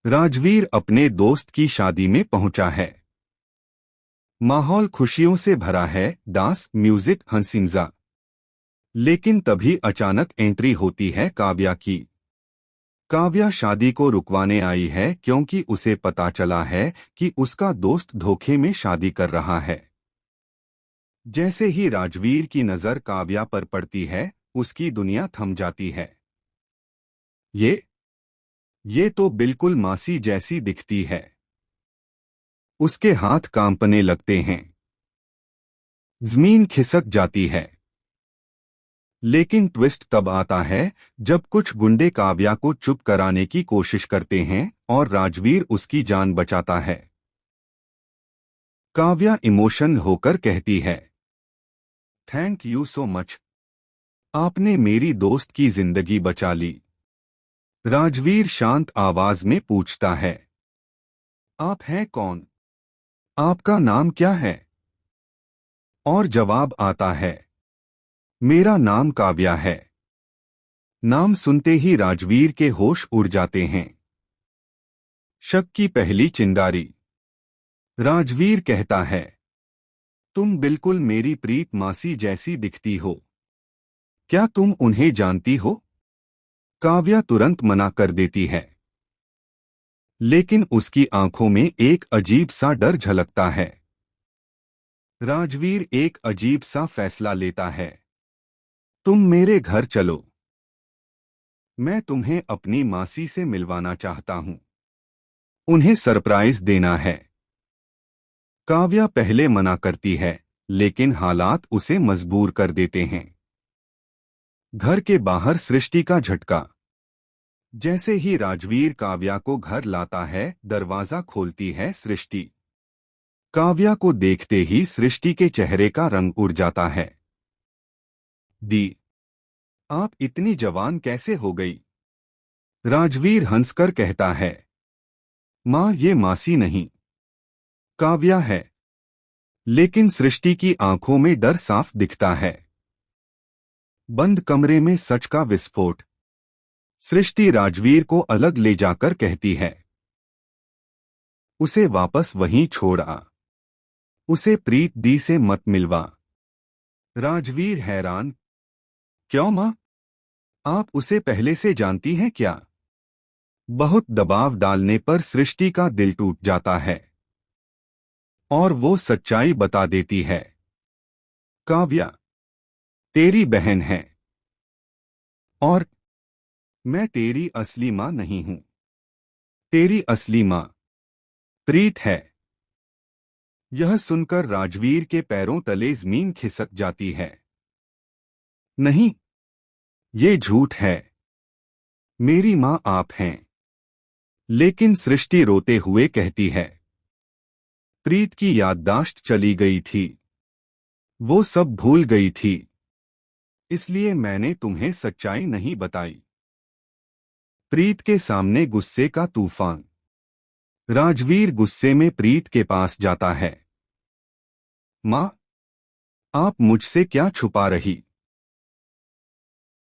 राजवीर अपने दोस्त की शादी में पहुंचा है। माहौल खुशियों से भरा है, डांस, म्यूजिक, हंसी मजाक। लेकिन तभी अचानक एंट्री होती है काव्या की। काव्या शादी को रुकवाने आई है क्योंकि उसे पता चला है कि उसका दोस्त धोखे में शादी कर रहा है। जैसे ही राजवीर की नजर काव्या पर पड़ती है, उसकी दुनिया थम जाती है। ये तो बिल्कुल मासी जैसी दिखती है। उसके हाथ कांपने लगते हैं। जमीन खिसक जाती है। लेकिन ट्विस्ट तब आता है जब कुछ गुंडे काव्या को चुप कराने की कोशिश करते हैं और राजवीर उसकी जान बचाता है। काव्या इमोशन होकर कहती है, थैंक यू सो मच। आपने मेरी दोस्त की जिंदगी बचा ली। राजवीर शांत आवाज में पूछता है, आप हैं कौन? आपका नाम क्या है? और जवाब आता है, मेरा नाम काव्या है। नाम सुनते ही राजवीर के होश उड़ जाते हैं। शक की पहली चिंगारी। राजवीर कहता है, तुम बिल्कुल मेरी प्रीत मासी जैसी दिखती हो। क्या तुम उन्हें जानती हो? काव्या तुरंत मना कर देती है। लेकिन उसकी आंखों में एक अजीब सा डर झलकता है। राजवीर एक अजीब सा फैसला लेता है, तुम मेरे घर चलो। मैं तुम्हें अपनी मासी से मिलवाना चाहता हूं। उन्हें सरप्राइज देना है। काव्या पहले मना करती है, लेकिन हालात उसे मजबूर कर देते हैं। घर के बाहर सृष्टि का झटका। जैसे ही राजवीर काव्या को घर लाता है, दरवाजा खोलती है सृष्टि। काव्या को देखते ही सृष्टि के चेहरे का रंग उड़ जाता है। दी, आप इतनी जवान कैसे हो गई? राजवीर हंसकर कहता है, मां, ये मासी नहीं, काव्या है। लेकिन सृष्टि की आंखों में डर साफ दिखता है। बंद कमरे में सच का विस्फोट। सृष्टि राजवीर को अलग ले जाकर कहती है, उसे वापस वहीं छोड़ आ। उसे प्रीत दी से मत मिलवा। राजवीर हैरान, क्यों मां? आप उसे पहले से जानती हैं क्या? बहुत दबाव डालने पर सृष्टि का दिल टूट जाता है और वो सच्चाई बता देती है, काव्या तेरी बहन है और मैं तेरी असली मां नहीं हूं। तेरी असली मां प्रीत है। यह सुनकर राजवीर के पैरों तले जमीन खिसक जाती है। नहीं, ये झूठ है। मेरी मां आप हैं। लेकिन सृष्टि रोते हुए कहती है, प्रीत की याददाश्त चली गई थी। वो सब भूल गई थी। इसलिए मैंने तुम्हें सच्चाई नहीं बताई। प्रीत के सामने गुस्से का तूफान। राजवीर गुस्से में प्रीत के पास जाता है। मां, आप मुझसे क्या छुपा रही?